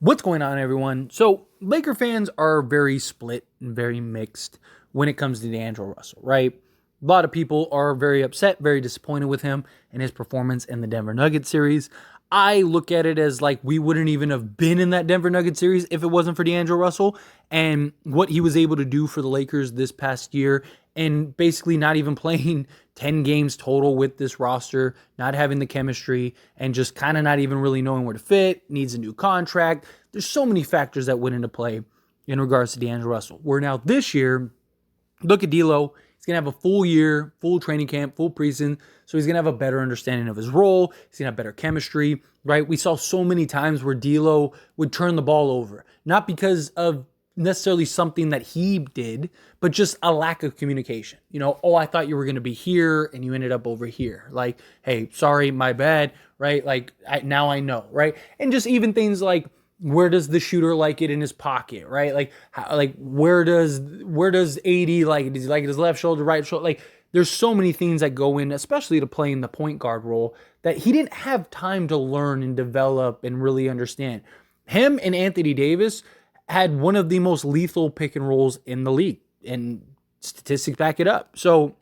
What's going on, everyone? So, Laker fans are very split and very mixed when it comes to D'Angelo Russell, right? A lot of people are very upset, very disappointed with him and his performance in the Denver Nuggets series. I look at it as like we wouldn't even have been in that Denver Nuggets series if it wasn't for D'Angelo Russell and what he was able to do for the Lakers this past year, and basically not even playing 10 games total with this roster, not having the chemistry, and just kind of not even really knowing where to fit, needs a new contract. There's so many factors that went into play in regards to D'Angelo Russell. Where now this year, look at D'Lo. He's going to have a full year, full training camp, full preseason. So he's going to have a better understanding of his role. He's going to have better chemistry, right? We saw so many times where D'Lo would turn the ball over, not because of necessarily something that he did, but just a lack of communication. Oh, I thought you were going to be here and you ended up over here. Like, hey, sorry, my bad, right? Like, now I know, right? And just even things like, where does the shooter like it in his pocket, right? Like, where does AD like it? Does he like it his left shoulder, right shoulder? Like, there's so many things that go in, especially to playing the point guard role, that he didn't have time to learn and develop and really understand. Him and Anthony Davis had one of the most lethal pick and rolls in the league, and statistics back it up. So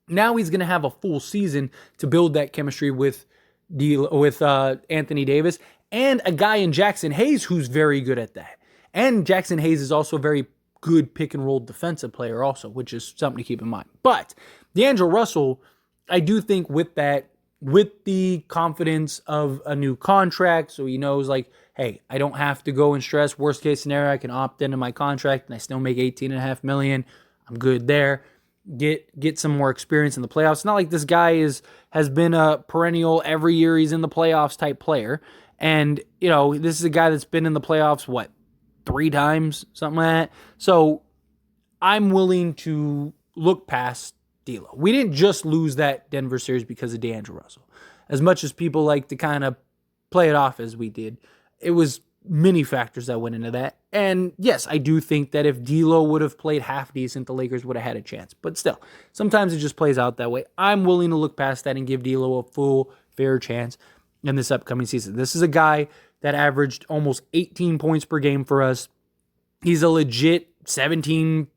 now he's going to have a full season to build that chemistry with Anthony Davis, and a guy in Jackson Hayes who's very good at that. And Jackson Hayes is also a very good pick and roll defensive player also, which is something to keep in mind. But D'Angelo Russell, I do think with the confidence of a new contract, so he knows like, hey, I don't have to go and stress. Worst case scenario, I can opt into my contract and I still make $18.5 million. I'm good there. Get some more experience in the playoffs. It's not like this guy has been a perennial every year he's in the playoffs type player. And, this is a guy that's been in the playoffs, 3 times, something like that. So I'm willing to look past D'Lo. We didn't just lose that Denver series because of D'Angelo Russell. As much as people like to kind of play it off as we did, it was many factors that went into that. And yes, I do think that if D'Lo would have played half decent, the Lakers would have had a chance. But still, sometimes it just plays out that way. I'm willing to look past that and give D'Lo a full, fair chance in this upcoming season. This is a guy that averaged almost 18 points per game for us. He's a legit 17,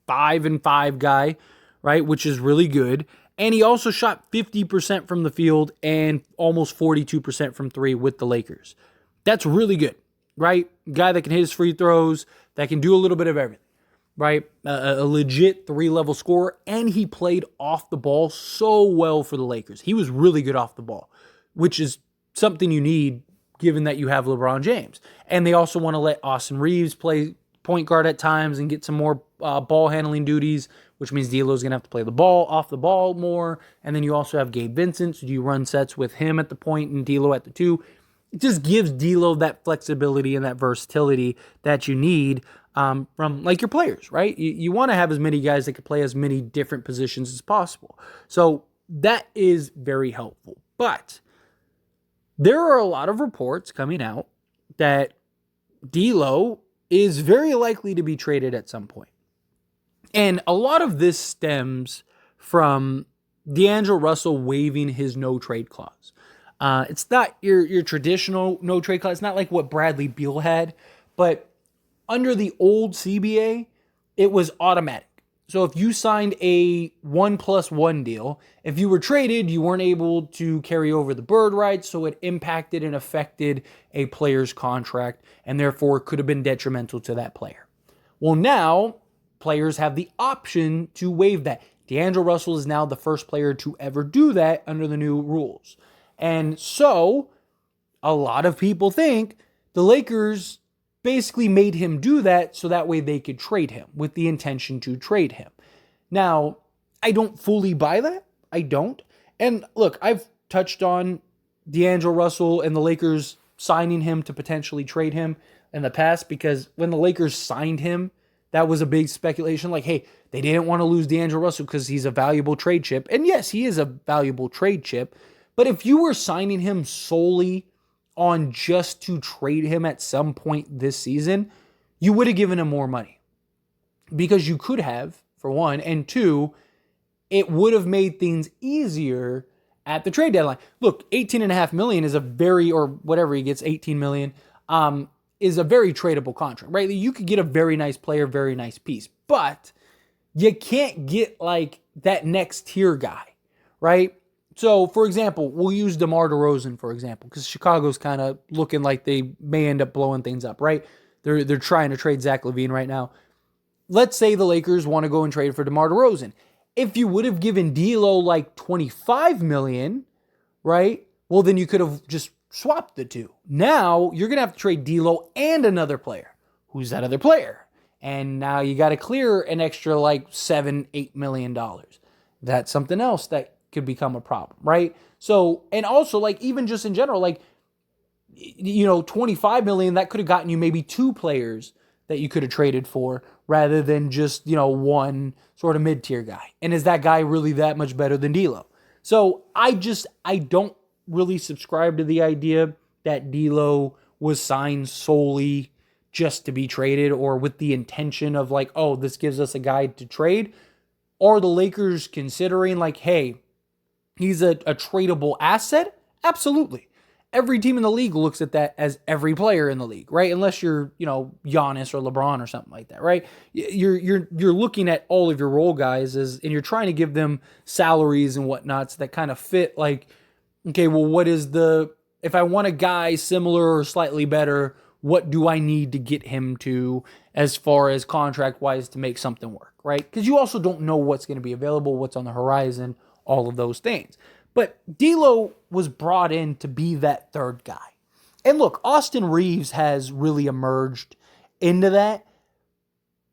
5-5 guy, right? Which is really good. And he also shot 50% from the field and almost 42% from 3 with the Lakers. That's really good, right? Guy that can hit his free throws, that can do a little bit of everything, right? A legit 3-level scorer, and he played off the ball so well for the Lakers. He was really good off the ball, which is something you need given that you have LeBron James. And they also want to let Austin Reeves play point guard at times and get some more ball handling duties, which means D'Lo's going to have to play the ball, off the ball more. And then you also have Gabe Vincent, so you run sets with him at the point and D'Lo at the 2. It just gives D'Lo that flexibility and that versatility that you need from like your players, right? You want to have as many guys that can play as many different positions as possible. So that is very helpful. But there are a lot of reports coming out that D'Lo is very likely to be traded at some point. And a lot of this stems from D'Angelo Russell waiving his no-trade clause. It's not your traditional no-trade clause. It's not like what Bradley Beal had. But under the old CBA, it was automatic. So if you signed a 1+1 deal, if you were traded, you weren't able to carry over the bird rights, so it impacted and affected a player's contract and therefore could have been detrimental to that player. Well, now players have the option to waive that. D'Angelo Russell is now the first player to ever do that under the new rules. And so a lot of people think the Lakers basically made him do that so that way they could trade him with the intention to trade him. Now, I don't fully buy that. I don't. And look, I've touched on D'Angelo Russell and the Lakers signing him to potentially trade him in the past, because when the Lakers signed him, that was a big speculation. Like, hey, they didn't want to lose D'Angelo Russell because he's a valuable trade chip. And yes, he is a valuable trade chip. But if you were signing him solely on just to trade him at some point this season, you would have given him more money. Because you could have, for one, and two, it would have made things easier at the trade deadline. Look, $18.5 million is a very, or whatever he gets, $18 million. is a very tradable contract, right? You could get a very nice player, very nice piece, but you can't get like that next tier guy, right? So, for example, we'll use DeMar DeRozan, for example, because Chicago's kind of looking like they may end up blowing things up, right? They're trying to trade Zach LaVine right now. Let's say the Lakers want to go and trade for DeMar DeRozan. If you would have given D'Lo like $25 million, right? Well, then you could have just swapped the two. Now you're going to have to trade D'Lo and another player. Who's that other player? And now you got to clear an extra like $7-8 million. That's something else that could become a problem, right? So, and also like even just in general, like, you know, $25 million, that could have gotten you maybe two players that you could have traded for rather than just, you know, one sort of mid-tier guy. And is that guy really that much better than D'Lo? So I don't really subscribe to the idea that D'Lo was signed solely just to be traded or with the intention of like, oh, this gives us a guy to trade. Are the Lakers considering like, hey, he's a tradable asset? Absolutely. Every team in the league looks at that as every player in the league, right? Unless you're, you know, Giannis or LeBron or something like that, right? You're looking at all of your role guys and you're trying to give them salaries and whatnots that kind of fit like, okay, well, if I want a guy similar or slightly better, what do I need to get him to as far as contract wise to make something work, right? Because you also don't know what's going to be available, what's on the horizon, all of those things. But D'Lo was brought in to be that third guy. And look, Austin Reeves has really emerged into that.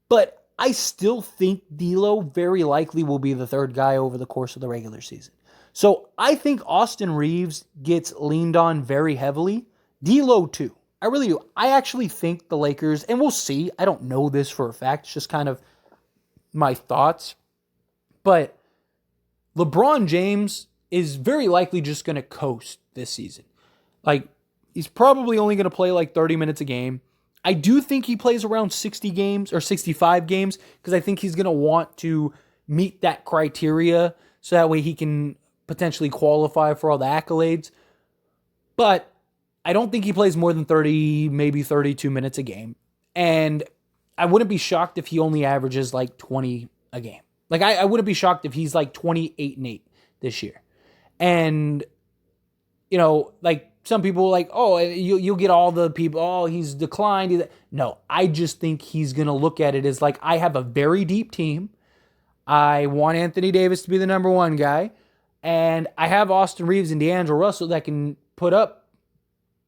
But I still think D'Lo very likely will be the third guy over the course of the regular season. So I think Austin Reeves gets leaned on very heavily. D'Lo too. I really do. I actually think the Lakers, and we'll see. I don't know this for a fact. It's just kind of my thoughts. But LeBron James is very likely just going to coast this season. Like, he's probably only going to play like 30 minutes a game. I do think he plays around 60 games or 65 games because I think he's going to want to meet that criteria so that way he can potentially qualify for all the accolades. But I don't think he plays more than 30, maybe 32 minutes a game. And I wouldn't be shocked if he only averages like 20 a game. Like, I wouldn't be shocked if he's like 28-8 this year. And, you know, like some people like, oh, you'll get all the people, oh, he's declined. No, I just think he's going to look at it as like, I have a very deep team. I want Anthony Davis to be the number one guy. And I have Austin Reeves and D'Angelo Russell that can put up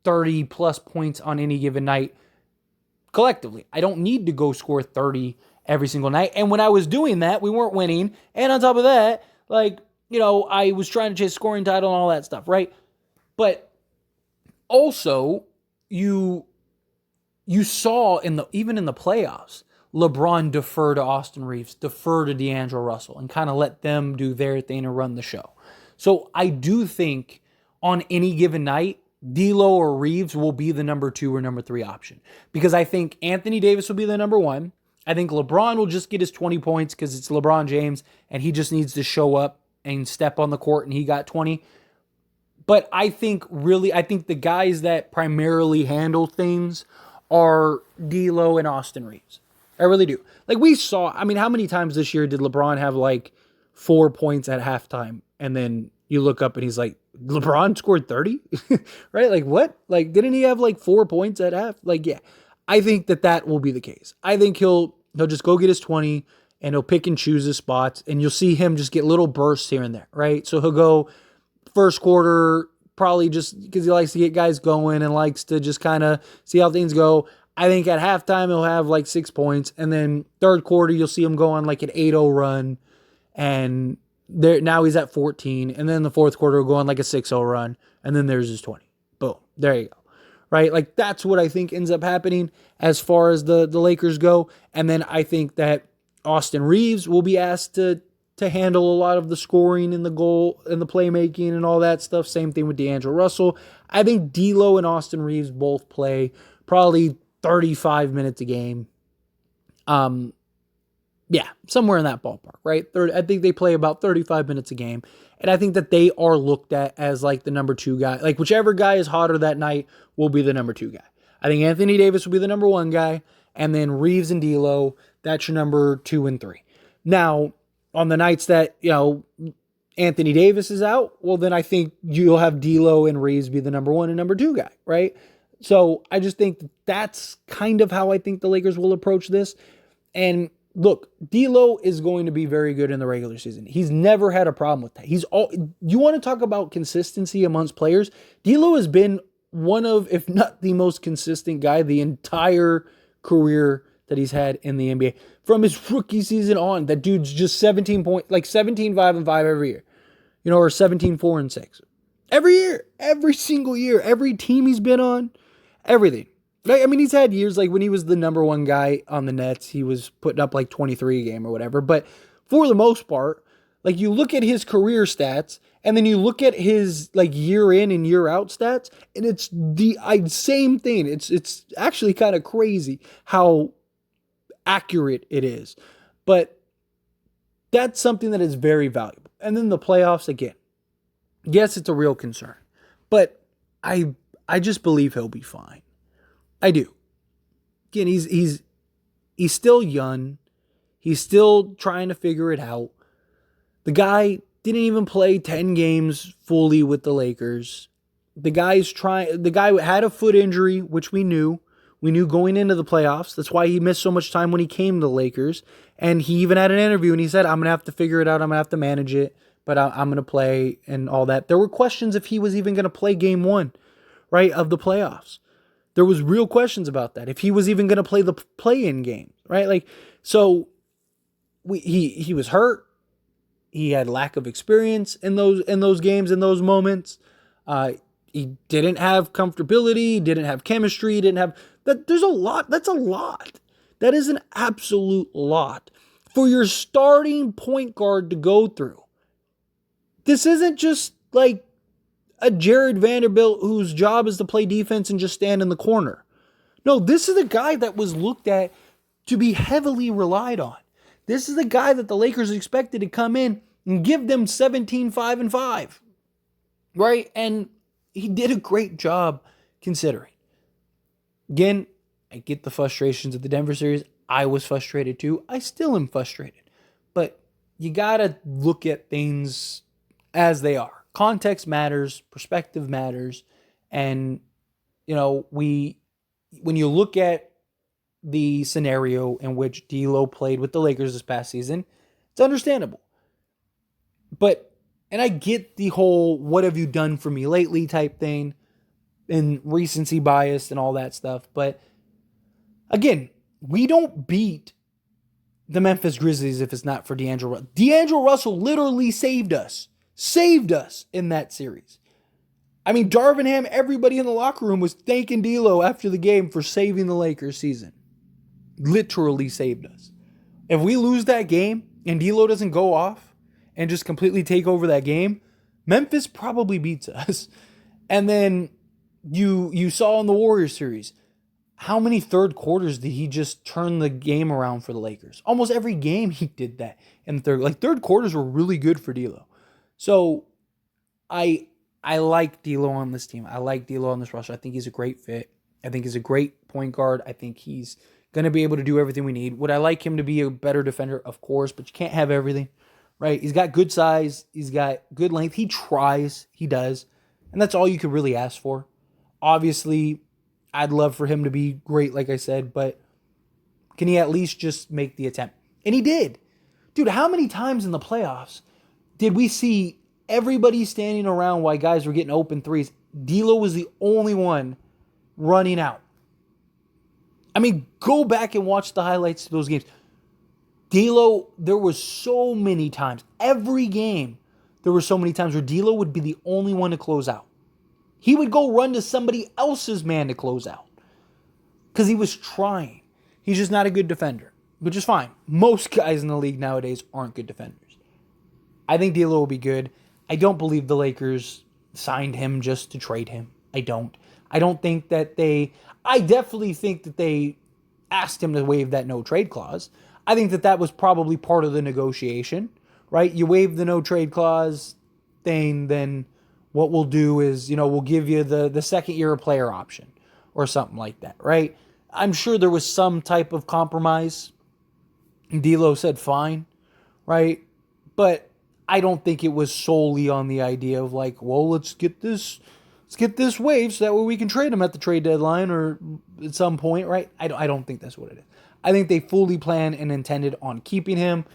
30 plus points on any given night collectively. I don't need to go score 30 every single night. And when I was doing that, we weren't winning. And on top of that, like, you know, I was trying to chase scoring title and all that stuff, right? But also, you saw even in the playoffs, LeBron defer to Austin Reeves, defer to D'Angelo Russell, and kind of let them do their thing and run the show. So I do think on any given night, D'Lo or Reeves will be the number 2 or number 3 option. Because I think Anthony Davis will be the number 1. I think LeBron will just get his 20 points because it's LeBron James, and he just needs to show up and step on the court, and he got 20. But I think the guys that primarily handle things are D'Lo and Austin Reeves. I really do. Like we saw, I mean, how many times this year did LeBron have like 4 points at halftime, and then you look up and he's like, LeBron scored 30? Right? Like what? Like didn't he have like 4 points at half? Like, yeah. I think that will be the case. I think he'll just go get his 20 and he'll pick and choose his spots, and you'll see him just get little bursts here and there, right? So he'll go first quarter, probably just because he likes to get guys going and likes to just kind of see how things go. I think at halftime he'll have like 6 points, and then third quarter you'll see him go on like an 8-0 run, and now he's at 14, and then the fourth quarter will go on like a 6-0 run, and then there's his 20. Boom. There you go. Right? Like that's what I think ends up happening as far as the Lakers go. And then I think that Austin Reeves will be asked to handle a lot of the scoring and the goal and the playmaking and all that stuff. Same thing with D'Angelo Russell. I think D'Lo and Austin Reeves both play probably 35 minutes a game. Yeah, somewhere in that ballpark, right? I think they play about 35 minutes a game. And I think that they are looked at as like the number 2 guy. Like whichever guy is hotter that night will be the number 2 guy. I think Anthony Davis will be the number 1 guy, and then Reeves and D'Lo, that's your number 2 and 3. Now, on the nights that, Anthony Davis is out, well, then I think you'll have D'Lo and Reeves be the number 1 and number 2 guy, right? So I just think that's kind of how I think the Lakers will approach this. And look, D'Lo is going to be very good in the regular season. He's never had a problem with that. You want to talk about consistency amongst players? D'Lo has been one of, if not the most consistent guy the entire career that he's had in the NBA. From his rookie season on, that dude's just 17 point, like 17, 5, and 5 every year. Or 17, 4, and 6. Every year. Every single year. Every team he's been on. Everything. I mean, he's had years like when he was the number 1 guy on the Nets, he was putting up like 23 a game or whatever. But for the most part, like you look at his career stats and then you look at his like year in and year out stats, and it's the same thing. It's actually kind of crazy how accurate it is. But that's something that is very valuable. And then the playoffs, again, yes, it's a real concern. But I just believe he'll be fine. I do. Again, he's still young. He's still trying to figure it out. The guy didn't even play 10 games fully with the Lakers. The guy had a foot injury, which we knew. We knew going into the playoffs. That's why he missed so much time when he came to the Lakers. And he even had an interview and he said, I'm going to have to figure it out. I'm going to have to manage it, but I'm going to play and all that. There were questions if he was even going to play game 1, right, of the playoffs. There was real questions about that. If he was even going to play the play-in game, right? Like, so he was hurt. He had lack of experience in those games, in those moments. He didn't have comfortability, didn't have chemistry, didn't have that. There's a lot. That's a lot. That is an absolute lot for your starting point guard to go through. This isn't just like a Jared Vanderbilt whose job is to play defense and just stand in the corner. No, this is a guy that was looked at to be heavily relied on. This is the guy that the Lakers expected to come in and give them 17, 5, and 5. Right? And he did a great job considering. Again, I get the frustrations of the Denver series. I was frustrated too. I still am frustrated. But you got to look at things as they are. Context matters, perspective matters, and when you look at the scenario in which D'Lo played with the Lakers this past season, it's understandable. And I get the whole "what have you done for me lately" type thing, and recency bias and all that stuff. But again, we don't beat the Memphis Grizzlies if it's not for D'Angelo Russell. D'Angelo Russell literally saved us in that series. I mean, Darvin Ham, everybody in the locker room was thanking D'Lo after the game for saving the Lakers season. Literally saved us. If we lose that game and D'Lo doesn't go off and just completely take over that game, Memphis probably beats us. And then you saw in the Warriors series, how many third quarters did he just turn the game around for the Lakers? Almost every game he did that in the third quarters were really good for D'Lo. So I like D'Lo on this team. I like D'Lo on this roster. I think he's a great fit. I think he's a great point guard. I think he's going to be able to do everything we need. Would I like him to be a better defender? Of course, but you can't have everything, right? He's got good size. He's got good length. He tries. He does. And that's all you could really ask for. Obviously, I'd love for him to be great, like I said, but can he at least just make the attempt? And he did. Dude, how many times in the playoffs did we see everybody standing around while guys were getting open threes? D'Lo was the only one running out. I mean, go back and watch the highlights of those games. D'Lo, there was so many times, every game, there were so many times where D'Lo would be the only one to close out. He would go run to somebody else's man to close out because he was trying. He's just not a good defender, which is fine. Most guys in the league nowadays aren't good defenders. I think D'Lo will be good. I don't believe the Lakers signed him just to trade him. I don't think that I definitely think that they asked him to waive that no trade clause. I think that was probably part of the negotiation, right? You waive the no trade clause thing, then what we'll do is, we'll give you the second year player option. or something like that, right? I'm sure there was some type of compromise. D'Lo said fine, right? But I don't think it was solely on the idea of like, well, let's get this waive so that way we can trade him at the trade deadline or at some point, right? I don't think that's what it is. I think they fully planned and intended on keeping him.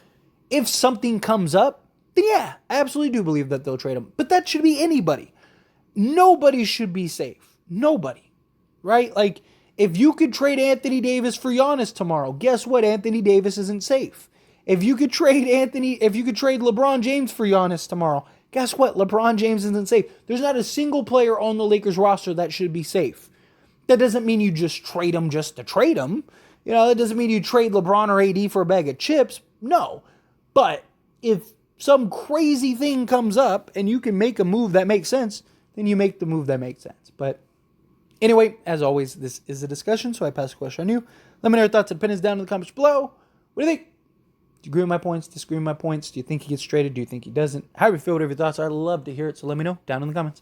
If something comes up, then yeah, I absolutely do believe that they'll trade him. But that should be anybody. Nobody should be safe. Nobody, right? Like, if you could trade Anthony Davis for Giannis tomorrow, guess what? Anthony Davis isn't safe. If you could trade LeBron James for Giannis tomorrow, guess what? LeBron James isn't safe. There's not a single player on the Lakers roster that should be safe. That doesn't mean you just trade them just to trade them. That doesn't mean you trade LeBron or AD for a bag of chips. No. But if some crazy thing comes up and you can make a move that makes sense, then you make the move that makes sense. But anyway, as always, this is a discussion, so I pass the question on you. Let me know your thoughts and opinions down in the comments below. What do you think? Do you agree with my points? Disagree with my points? Do you think he gets traded? Do you think he doesn't? How do you feel? Whatever your thoughts are, I'd love to hear it, so let me know down in the comments.